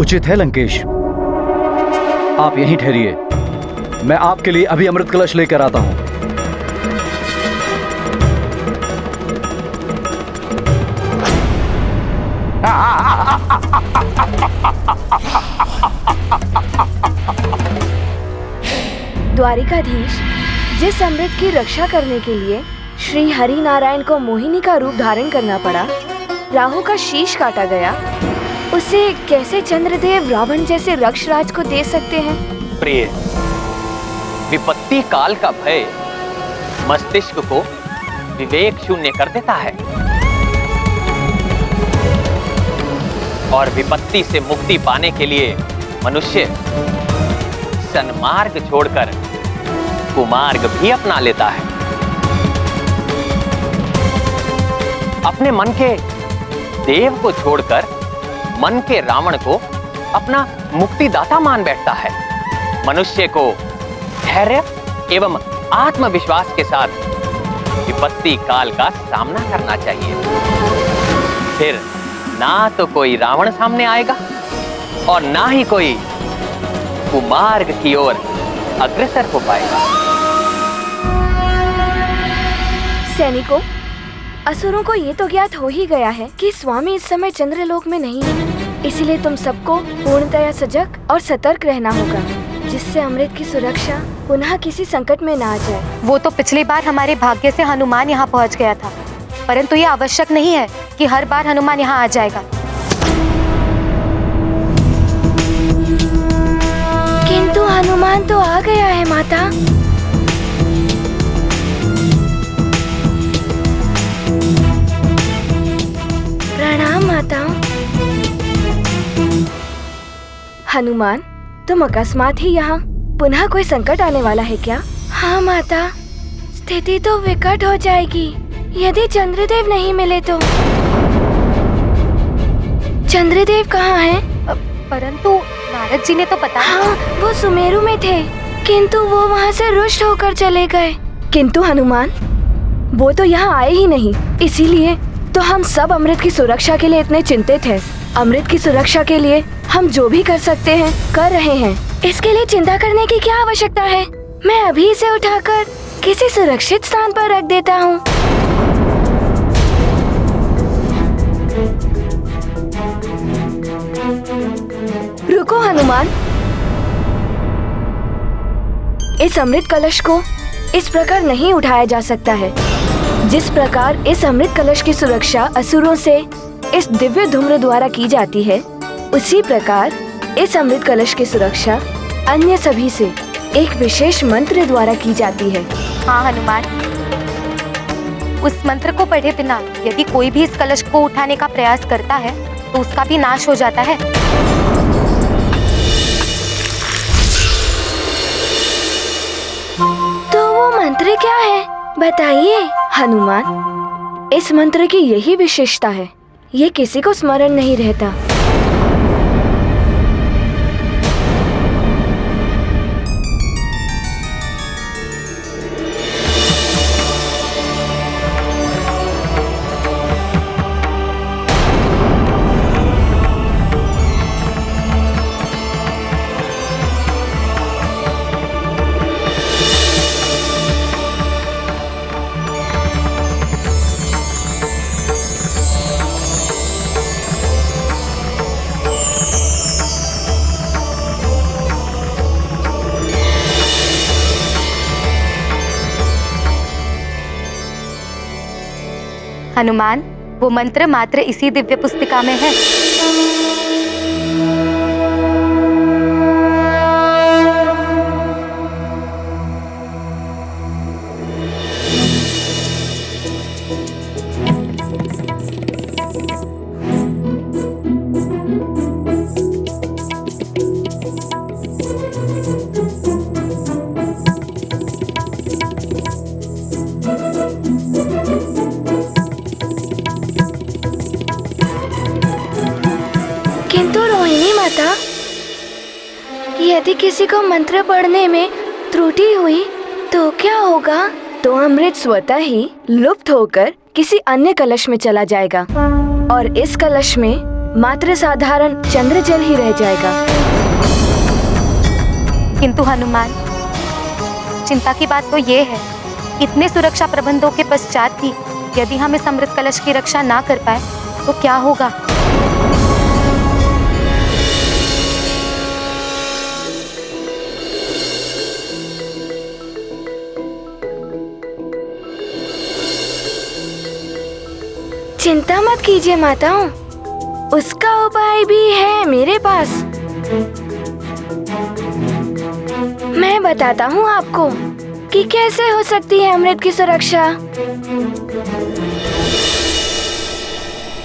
उचित है लंकेश, आप यहीं ठहरिए, मैं आपके लिए अभी अमृत कलश लेकर आता हूं। द्वारिकाधीश, जिस अमृत की रक्षा करने के लिए श्री हरि नारायण को मोहिनी का रूप धारण करना पड़ा, राहु का शीश काटा गया, उसे कैसे चंद्रदेव रावण जैसे रक्षराज को दे सकते हैं? प्रिय, विपत्ति काल का भय मस्तिष्क को विवेक शून्य कर देता है और विपत्ति से मुक्ति पाने के लिए मनुष्य सन्मार्ग छोड़कर कुमार्ग भी अपना लेता है। अपने मन के देव को छोड़कर मन के रावण को अपना मुक्तिदाता मान बैठता है। मनुष्य को धैर्य एवं आत्मविश्वास के साथ विपत्ति काल का सामना करना चाहिए, फिर ना तो कोई रावण सामने आएगा और ना ही कोई कुमार्ग की ओर अग्रसर हो पाएगा। सैनिकों, असुरों को ये तो ज्ञात हो ही गया है कि स्वामी इस समय चंद्रलोक में नहीं है, इसलिए तुम सबको पूर्णतया सजग और सतर्क रहना होगा, जिससे अमृत की सुरक्षा पुनः किसी संकट में ना आ जाए। वो तो पिछली बार हमारे भाग्य से हनुमान यहाँ पहुँच गया था, परंतु ये आवश्यक नहीं है कि हर बार हनुमान यहाँ आ जाएगा। किंतु हनुमान तो आ गया है माता। प्रणाम माता। हनुमान, तुम अकस्मात ही यहाँ, पुनः कोई संकट आने वाला है क्या? हाँ माता, स्थिति तो विकट हो जाएगी यदि चंद्रदेव नहीं मिले तो। चंद्रदेव कहाँ हैं? परंतु नारद जी ने तो बताया। हाँ, वो सुमेरु में थे, किंतु वो वहाँ से रुष्ट होकर चले गए। किंतु हनुमान, वो तो यहाँ आए ही नहीं, इसीलिए तो हम सब अमृत की सुरक्षा के लिए इतने चिंतित हैं। अमृत की सुरक्षा के लिए हम जो भी कर सकते हैं कर रहे हैं। इसके लिए चिंता करने की क्या आवश्यकता है? मैं अभी इसे उठाकर किसी सुरक्षित स्थान पर रख देता हूँ। रुको हनुमान, इस अमृत कलश को इस प्रकार नहीं उठाया जा सकता है। जिस प्रकार इस अमृत कलश की सुरक्षा असुरों से इस दिव्य धूम्र द्वारा की जाती है, उसी प्रकार इस अमृत कलश की सुरक्षा अन्य सभी से एक विशेष मंत्र द्वारा की जाती है। हाँ हनुमान, उस मंत्र को पढ़े बिना यदि कोई भी इस कलश को उठाने का प्रयास करता है तो उसका भी नाश हो जाता है। तो वो मंत्र क्या है, बताइए। हनुमान, इस मंत्र की यही विशेषता है, ये किसी को स्मरण नहीं रहता। हनुमान, वो मंत्र मात्र इसी दिव्य पुस्तिका में है। यदि किसी को मंत्र पढ़ने में त्रुटि हुई तो क्या होगा? तो अमृत स्वतः ही लुप्त होकर किसी अन्य कलश में चला जाएगा और इस कलश में मात्र साधारण चंद्रजल ही रह जाएगा। किंतु हनुमान, चिंता की बात तो ये है, इतने सुरक्षा प्रबंधों के पश्चात भी यदि हम इस अमृत कलश की रक्षा ना कर पाए तो क्या होगा? चिंता मत कीजिए माताओं, उसका उपाय भी है मेरे पास। मैं बताता हूँ आपको कि कैसे हो सकती है अमृत की सुरक्षा।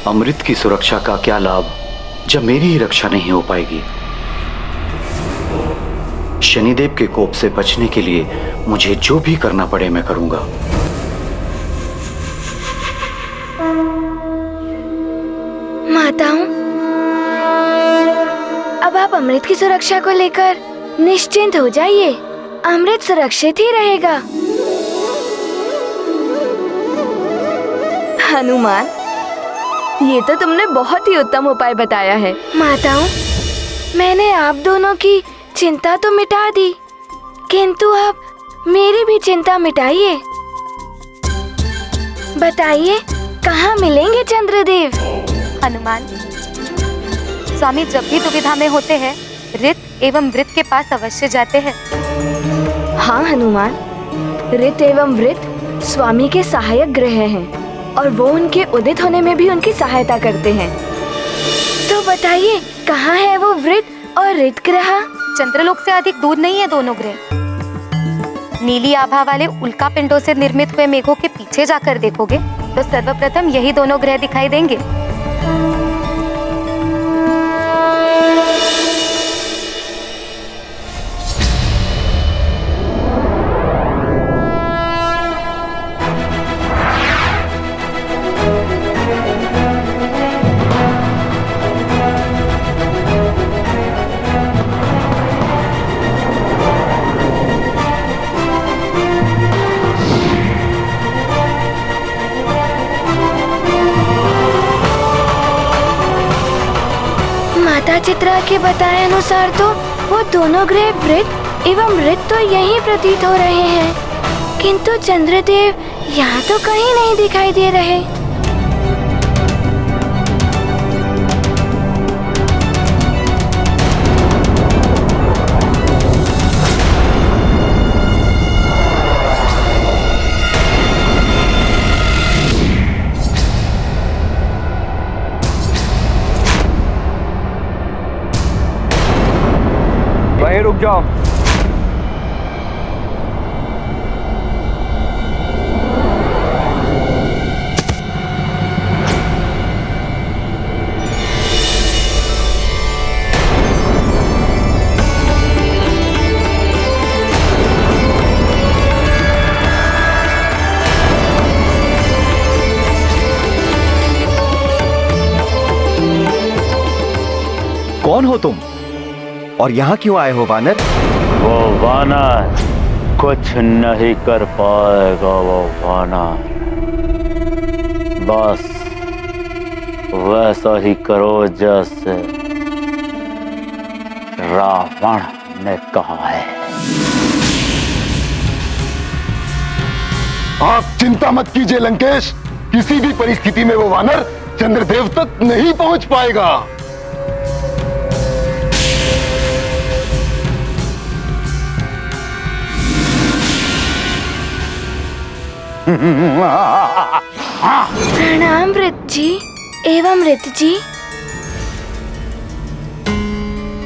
अमृत की सुरक्षा का क्या लाभ जब मेरी ही रक्षा नहीं हो पाएगी। शनिदेव के कोप से बचने के लिए मुझे जो भी करना पड़े मैं करूंगा। माताओं, अब आप अमृत की सुरक्षा को लेकर निश्चिंत हो जाइए। अमृत सुरक्षित ही रहेगा। हनुमान, ये तो तुमने बहुत ही उत्तम उपाय बताया है। माताओं, मैंने आप दोनों की चिंता तो मिटा दी, किंतु आप मेरी भी चिंता मिटाइए। बताइए, कहाँ मिलेंगे चंद्रदेव? हनुमान, स्वामी जब भी दुविधा में होते हैं ऋत एवं वृत के पास अवश्य जाते हैं। हाँ हनुमान, ऋत एवं वृत स्वामी के सहायक ग्रह हैं और वो उनके उदित होने में भी उनकी सहायता करते हैं। तो बताइए, कहाँ है वो वृत और ऋत ग्रह? चंद्रलोक से अधिक दूर नहीं है दोनों ग्रह। नीली आभा वाले उल्का पिंडों से निर्मित हुए मेघों के पीछे जाकर देखोगे तो सर्वप्रथम यही दोनों ग्रह दिखाई देंगे। माता चित्रा के बताए अनुसार तो वो दोनों ग्रह वृत एवं ऋत तो यहीं प्रतीत हो रहे हैं, किंतु चंद्रदेव यहाँ तो कहीं नहीं दिखाई दे रहे। वहीं रुक जाओ। कौन हो तुम और यहाँ क्यों आए हो वानर? वो वानर कुछ नहीं कर पाएगा। वो वानर बस वैसा ही करो जैसे रावण ने कहा है। आप चिंता मत कीजिए लंकेश, किसी भी परिस्थिति में वो वानर चंद्रदेव तक नहीं पहुंच पाएगा। प्रणाम वृत जी एवं ऋत जी।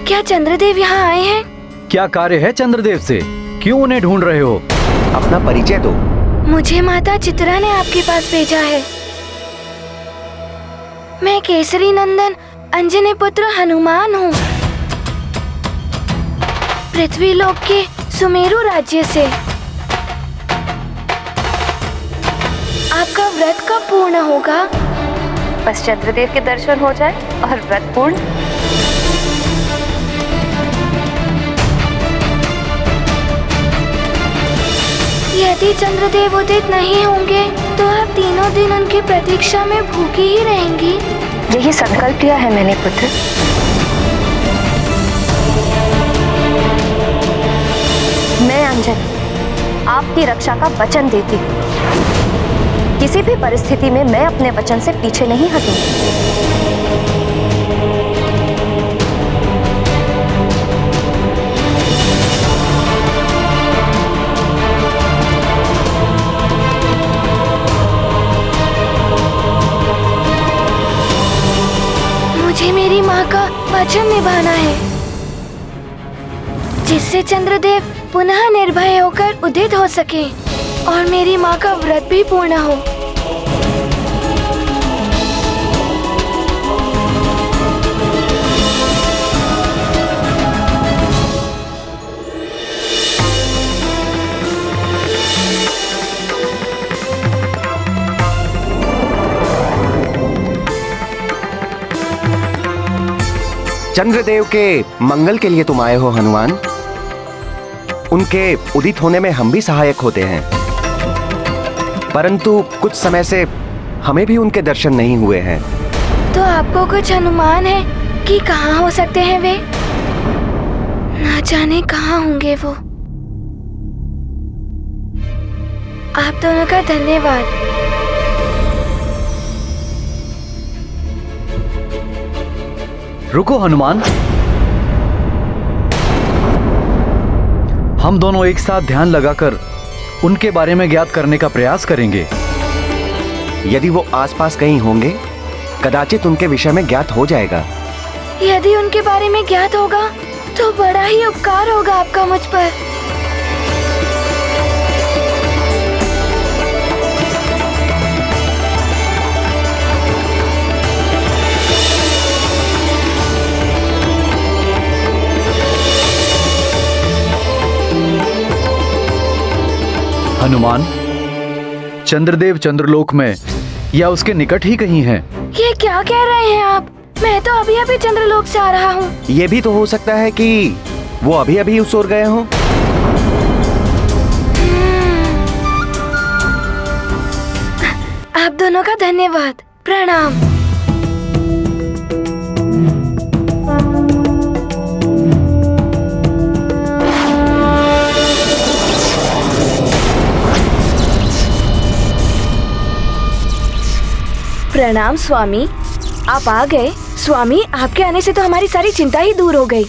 क्या चंद्रदेव यहाँ आए हैं? क्या कार्य है चंद्रदेव से? क्यों उन्हें ढूंढ रहे हो? अपना परिचय दो। मुझे माता चित्रा ने आपके पास भेजा है। मैं केसरी नंदन अंजनी पुत्र हनुमान हूँ, पृथ्वी लोक के सुमेरु राज्य से। आपका व्रत कब पूर्ण होगा? बस चंद्रदेव के दर्शन हो जाए और व्रत पूर्ण। यदि चंद्रदेव उदित नहीं होंगे तो आप तीनों दिन उनकी प्रतीक्षा में भूखी ही रहेंगी। यही संकल्प लिया है मैंने पुत्र। मैं अंजलि आपकी रक्षा का वचन देती हूँ। किसी भी परिस्थिति में मैं अपने वचन से पीछे नहीं हटूंगी। मुझे मेरी माँ का वचन निभाना है, जिससे चंद्रदेव पुनः निर्भय होकर उदित हो सके और मेरी माँ का व्रत भी पूर्ण हो। चंद्रदेव के मंगल के लिए तुम आए हो हनुमान। उनके उदित होने में हम भी सहायक होते हैं, परंतु कुछ समय से हमें भी उनके दर्शन नहीं हुए हैं। तो आपको कुछ अनुमान है कि कहाँ हो सकते हैं वे? ना जाने कहाँ होंगे वो। आप दोनों का धन्यवाद। रुको हनुमान, हम दोनों एक साथ ध्यान लगाकर उनके बारे में ज्ञात करने का प्रयास करेंगे। यदि वो आसपास कहीं होंगे, कदाचित उनके विषय में ज्ञात हो जाएगा। यदि उनके बारे में ज्ञात होगा तो बड़ा ही उपकार होगा आपका मुझ पर। हनुमान, चंद्रदेव चंद्रलोक में या उसके निकट ही कहीं हैं। ये क्या कह रहे हैं आप? मैं तो अभी अभी चंद्रलोक से आ रहा हूँ। ये भी तो हो सकता है कि वो अभी अभी उस ओर गए हों। आप दोनों का धन्यवाद। प्रणाम। प्रणाम स्वामी, आप आ गए। स्वामी, आपके आने से तो हमारी सारी चिंता ही दूर हो गई।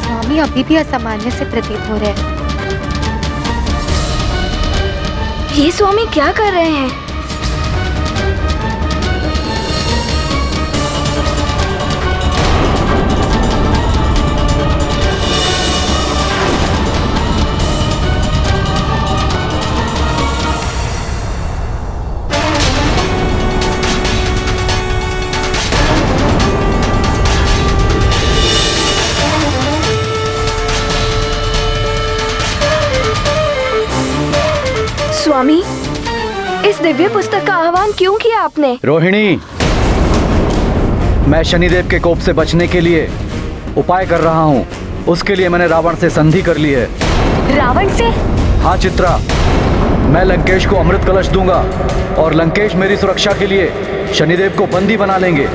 स्वामी अभी भी असामान्य से प्रतीत हो रहे हैं। ये स्वामी क्या कर रहे हैं? स्वामी, इस दिव्य पुस्तक का आह्वान क्यों किया आपने? रोहिणी, मैं शनिदेव के कोप से बचने के लिए उपाय कर रहा हूँ। उसके लिए मैंने रावण से संधि कर ली है। रावण से? हाँ चित्रा, मैं लंकेश को अमृत कलश दूंगा और लंकेश मेरी सुरक्षा के लिए शनिदेव को बंदी बना लेंगे।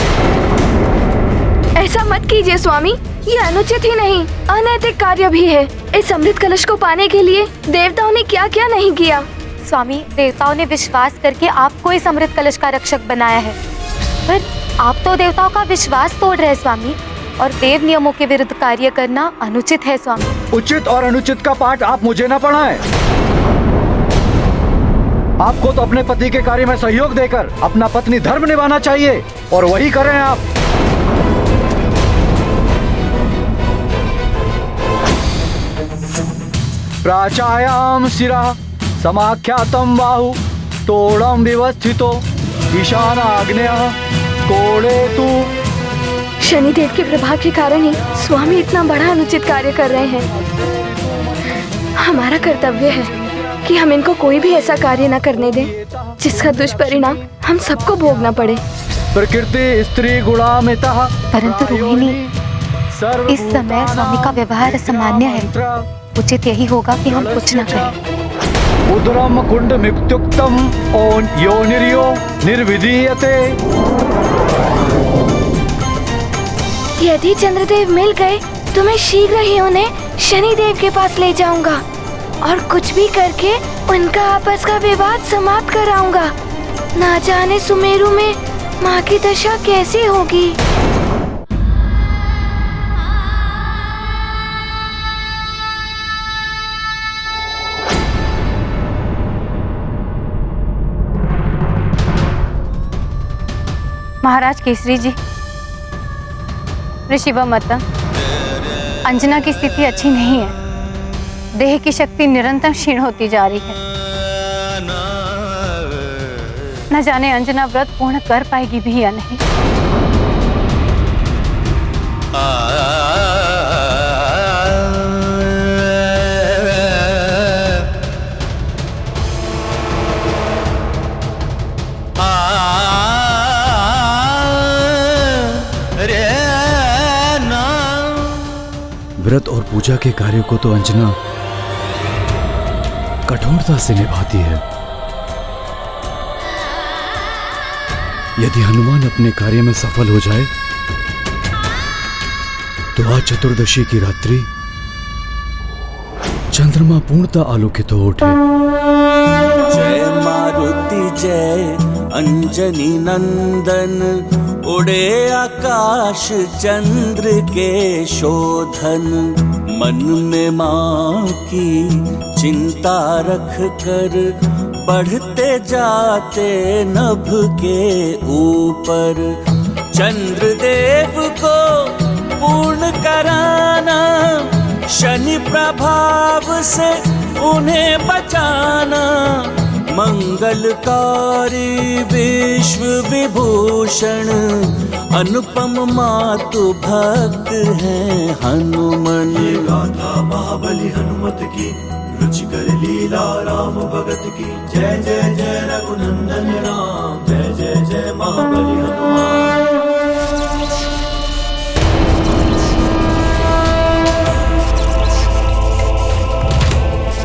ऐसा मत कीजिए स्वामी, ये अनुचित ही नहीं, अनैतिक कार्य भी है। इस अमृत कलश को पाने के लिए देवताओं ने क्या क्या नहीं किया। स्वामी, देवताओं ने विश्वास करके आपको इस अमृत कलश का रक्षक बनाया है, पर आप तो देवताओं का विश्वास तोड़ रहे हैं स्वामी, और देव नियमों के विरुद्ध कार्य करना अनुचित है स्वामी। उचित और अनुचित का पाठ आप मुझे ना पढ़ाएं। आपको तो अपने पति के कार्य में सहयोग देकर अपना पत्नी धर्म निभाना चाहिए, और वही करें आप। प्राचायाम शिरा समाख्यातम बाहु तोड़म व्यवस्थितो ईशान आग्नेय कोड़े तू। शनिदेव के प्रभाव के कारण ही स्वामी इतना बड़ा अनुचित कार्य कर रहे हैं। हमारा कर्तव्य है कि हम इनको कोई भी ऐसा कार्य न करने दें जिसका दुष्परिणाम हम सबको भोगना पड़े। प्रकृति स्त्री गुणामितः परंतु रोहिणी, इस समय स्वामी का व्यवहार असामान्य है। उचित यही होगा कि हम कुछ न कहें। उदरम कुंड मिक्त्युक्तम ओन योनिर्यो निर्विधीयते। यदि चंद्रदेव मिल गए तो मैं शीघ्र ही उन्हें शनिदेव के पास ले जाऊंगा और कुछ भी करके उनका आपस का विवाद समाप्त कराऊंगा। ना जाने सुमेरु में माँ की दशा कैसी होगी। महाराज केसरी जी, ऋषि व माता, अंजना की स्थिति अच्छी नहीं है। देह की शक्ति निरंतर क्षीण होती जा रही है। न जाने अंजना व्रत पूर्ण कर पाएगी भी या नहीं। व्रत और पूजा के कार्यों को तो अंजना कठोरता से निभाती है। यदि हनुमान अपने कार्य में सफल हो जाए तो आज चतुर्दशी की रात्रि चंद्रमा पूर्णतः आलोकित हो उठे। जय मारुति जय अंजनी नंदन, उड़े आकाश चंद्र के शोधन। मन में माँ की चिंता रख कर बढ़ते जाते नभ के ऊपर। चंद्रदेव को पूर्ण कराना, शनि प्रभाव से उन्हें बचाना। मंगलकारी विश्व विभूषण, अनुपम मातु भक्त हैं हनुमान। गाथा महाबली हनुमत की, रुचिकर लीला राम भगत की। जय जय जय रघुनंदन राम, जय जय जय महाबली हनुमान।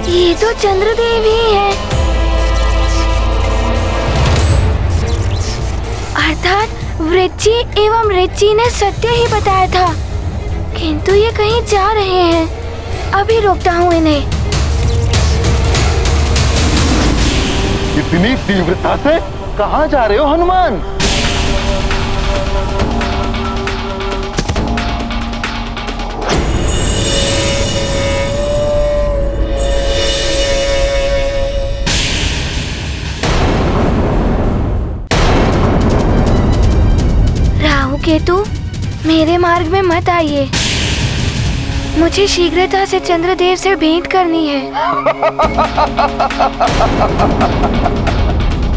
ये तो चंद्रदेव ही है। अर्थात वृज्जी एवं ऋची ने सत्य ही बताया था, किंतु ये कहीं जा रहे हैं। अभी रोकता हूँ इन्हें। इतनी तीव्रता से कहाँ जा रहे हो हनुमान? राहु केतु, मेरे मार्ग में मत आइए। मुझे शीघ्रता से चंद्रदेव से भेंट करनी है।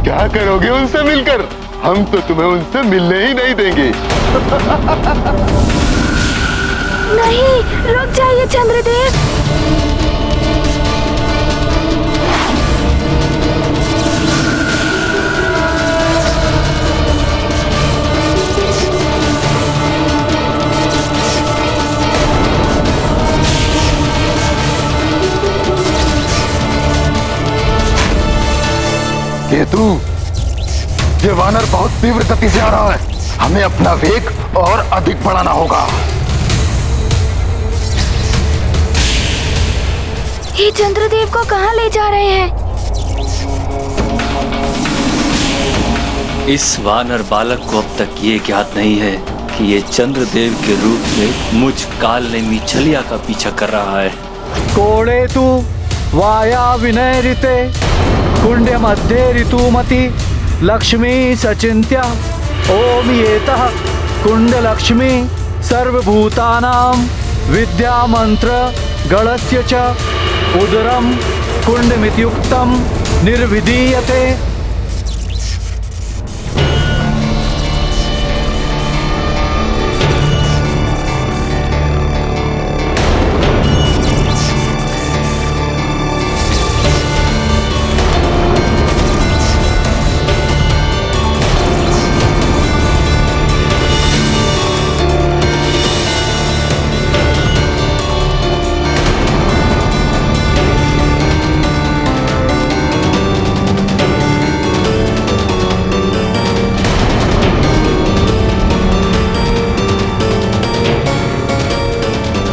क्या करोगे उनसे मिलकर? हम तो तुम्हें उनसे मिलने ही नहीं देंगे। नहीं, रुक जाइए चंद्रदेव। केतु, ये वानर बहुत तीव्र गति से आ रहा है। हमें अपना वेग और अधिक बढ़ाना होगा। ये चंद्रदेव को कहाँ ले जा रहे हैं? इस वानर बालक को अब तक ये ज्ञात नहीं है कि ये चंद्रदेव के रूप में मुझ काल नेमी छलिया का पीछा कर रहा है। कोड़े तू वाया विनय ऋते, कुंड मध्ये ऋतुमति लक्ष्मी सचिंत्या। ओम येतः कुंड लक्ष्मी सर्वभूतानां विद्या मंत्र गणस्य च उदरम कुंड मित्युक्तम निर्विधीयते।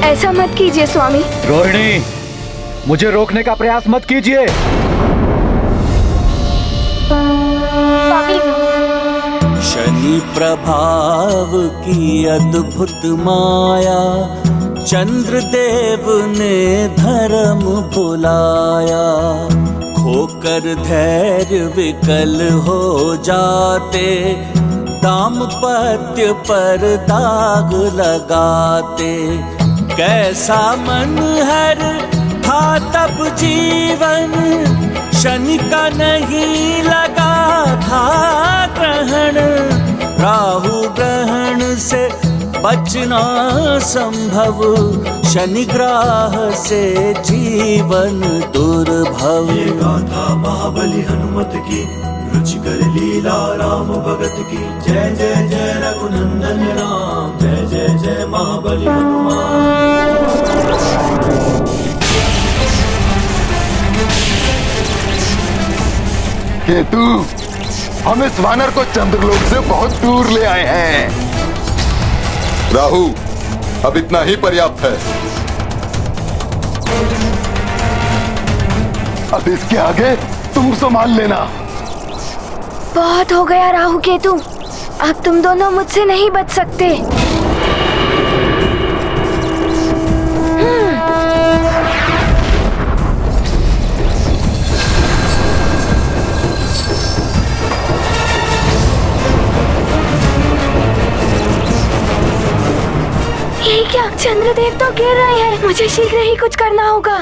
ऐसा मत कीजिए स्वामी। रोहिणी, मुझे रोकने का प्रयास मत कीजिए। स्वामी, शनि प्रभाव की अद्भुत माया, चंद्रदेव ने धर्म भुलाया। खोकर धैर्य विकल हो जाते, दाम्पत्य पर दाग लगाते। कैसा मन हर था तब जीवन, शनि का नहीं लगा था ग्रहण। राहु ग्रहण से बचना संभव, शनि ग्राह से जीवन दुर्भव। ये गाथा महाबली हनुमत की, रुचिकर लीला राम भगत की। जय जय जय रघुनंदन राम, जय जय जय महाबली हनुमान। केतु, हम इस वानर को चंद्रलोक से बहुत दूर ले आए हैं। राहु, अब इतना ही पर्याप्त है। अब इसके आगे तुम संभाल लेना। बहुत हो गया राहु केतु, अब तुम दोनों मुझसे नहीं बच सकते। ये क्या, चंद्रदेव तो गिर रहे हैं। मुझे शीघ्र ही कुछ करना होगा।